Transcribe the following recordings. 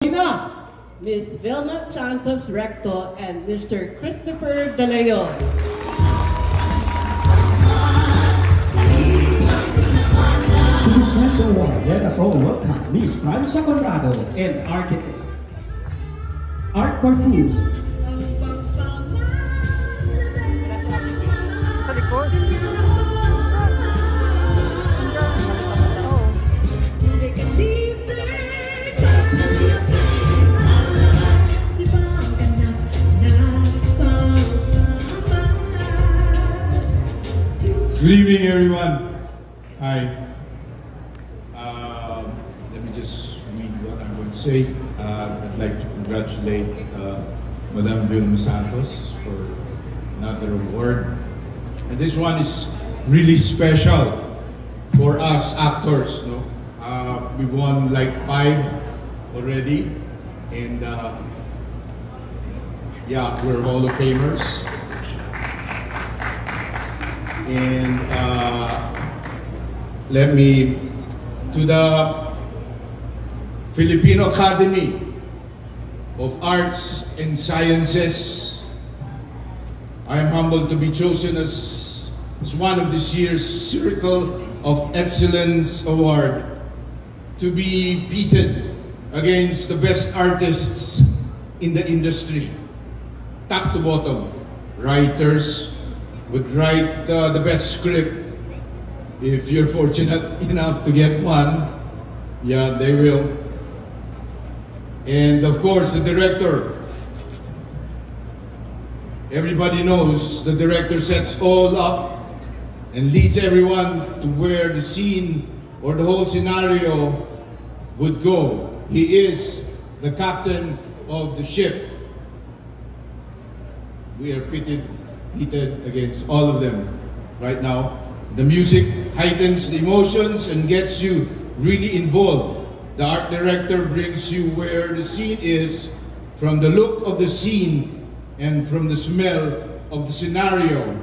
Ms. Vilma Santos Recto and Mr. Christopher De Leon. To present the award, let us all welcome Ms. Francia Conrado and Architect Art Corpus. Sa likod? Good evening, everyone. Hi. Let me just read what I'm going to say. I'd like to congratulate Madame Vilma Santos for another award. And this one is really special for us actors. No? We've won like 5 already. And yeah, we're Hall of Famers. And let me, to the Filipino Academy of Arts and Sciences, I am humbled to be chosen as one of this year's Circle of Excellence Award, to be pitted against the best artists in the industry, top to bottom, writers, would write the best script. If you're fortunate enough to get one, yeah, they will. And of course, the director. Everybody knows the director sets all up and leads everyone to where the scene or the whole scenario would go. He is the captain of the ship. We are pitted against all of them right now. The music heightens the emotions and gets you really involved. The art director brings you where the scene is, from the look of the scene and from the smell of the scenario.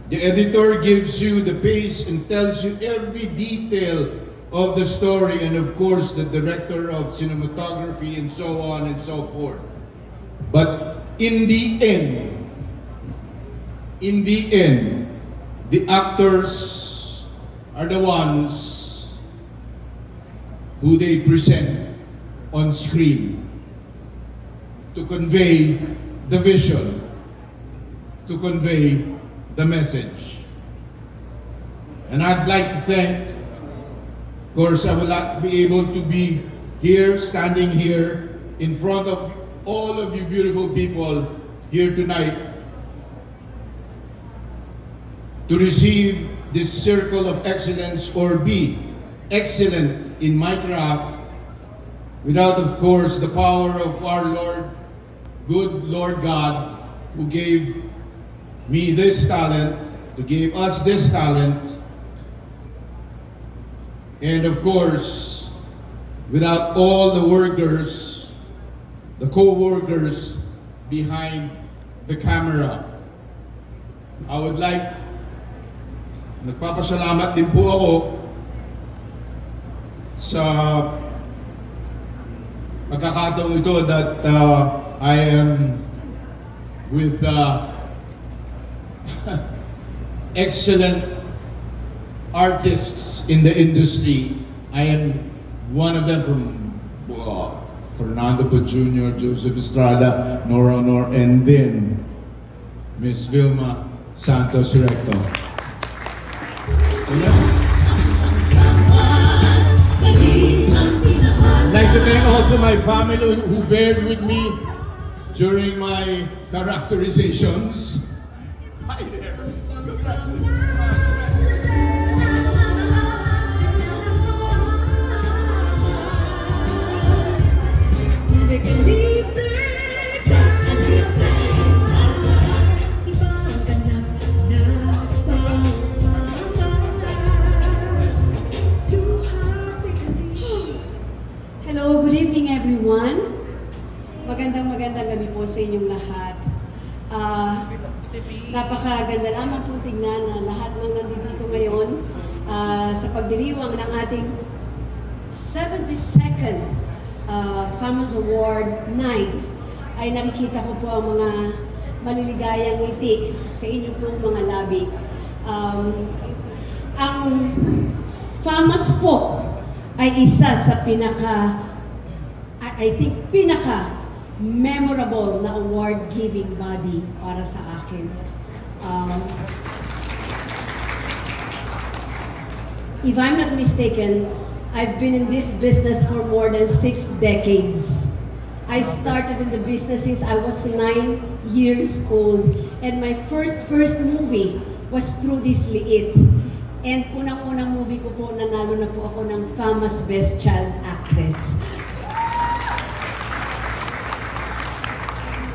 The editor gives you the pace and tells you every detail of the story, and of course the director of cinematography and so on and so forth. But in the end, the actors are the ones who they present on screen to convey the vision, to convey the message. And I'd like to thank, of course, I will not be able to be here, standing here in front of all of you beautiful people here tonight, to receive this Circle of Excellence or be excellent in my craft without, of course, the power of our Lord, good Lord God, who gave me this talent, who gave us this talent, and of course, without all the workers, the co-workers behind the camera. I would like, nagpapasalamat din po ako sa pagkakataon ito that I am with excellent artists in the industry. I am one of them, from Fernando Po Jr., Joseph Estrada, Nora Honor, and then Ms. Vilma Santos Recto. I'd like to thank also my family who bared with me during my characterizations. Hi there. Hello, good evening everyone. Magandang gabi po sa inyong lahat. Napakaganda lamang po tignan na lahat ng nandito ngayon sa pagdiriwang ng ating 72nd Famous Award night, ay nakikita ko po ang mga maliligayang ngiti sa inyong pong mga labi. Ang Famous po ay isa sa pinaka-memorable na award-giving body para sa akin. If I'm not mistaken, I've been in this business for more than 6 decades. I started in the business since I was 9 years old, and my first movie was through this liit. And unang-unang movie ko po, nanalo na po ako ng Famous Best Child Actress.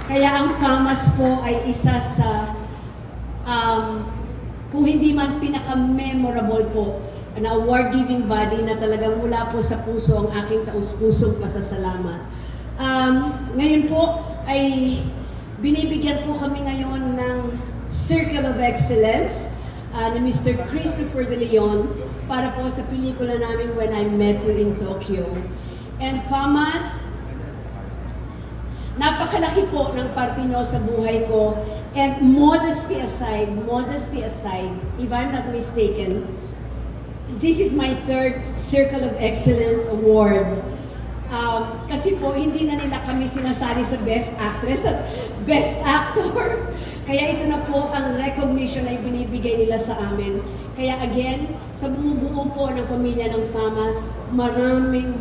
Kaya ang Famous po ay isa sa, kung hindi man pinaka-memorable po, na award-giving body na talagang mula po sa puso ang aking taus-pusong pasasalamat. Ngayon po ay binibigyan po kami ngayon ng Circle of Excellence ni Mr. Christopher De Leon para po sa pelikula namin When I Met You in Tokyo. And Famas, napakalaki po ng parte nyo sa buhay ko. And modesty aside, if I'm not mistaken, this is my 3rd Circle of Excellence Award. Kasi po, hindi na nila kami sinasali sa Best Actress at Best Actor. Kaya ito na po ang recognition na ibinibigay nila sa amin. Kaya again, sa bumubuo po ng pamilya ng Famas, maraming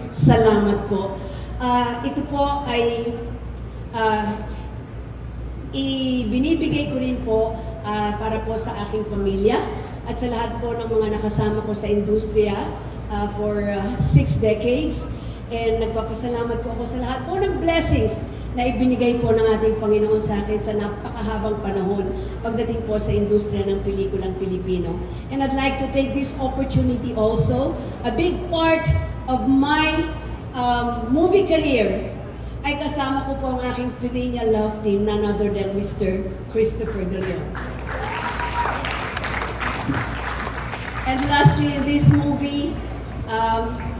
salamat po. Ito po ay ibinibigay ko rin po para po sa aking pamilya at sa lahat po ng mga nakasama ko sa industriya for 6 decades. And nagpapasalamat po ako sa lahat po ng blessings na ibinigay po ng ating Panginoon sa akin sa napakahabang panahon pagdating po sa industriya ng pelikulang Pilipino. And I'd like to take this opportunity also, a big part of my movie career ay kasama ko po ang aking perennial love team, none other than Mr. Christopher De Leon. And lastly, in this movie,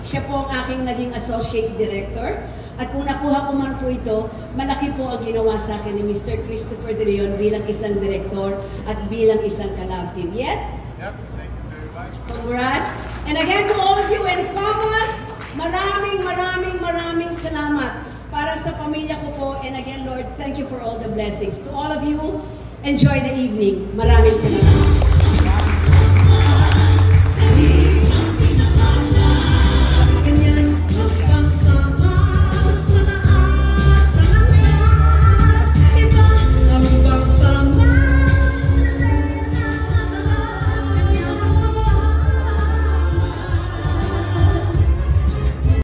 siya po ang aking naging associate director. At kung nakuha ko man po ito, malaki po ang ginawa sa akin ni Mr. Christopher De Leon bilang isang director at bilang isang ka-love team. Yet? Yep, thank you very much. Congrats. And again to all of you and Famas, maraming salamat para sa pamilya ko po. And again, Lord, thank you for all the blessings. To all of you, enjoy the evening. Maraming salamat.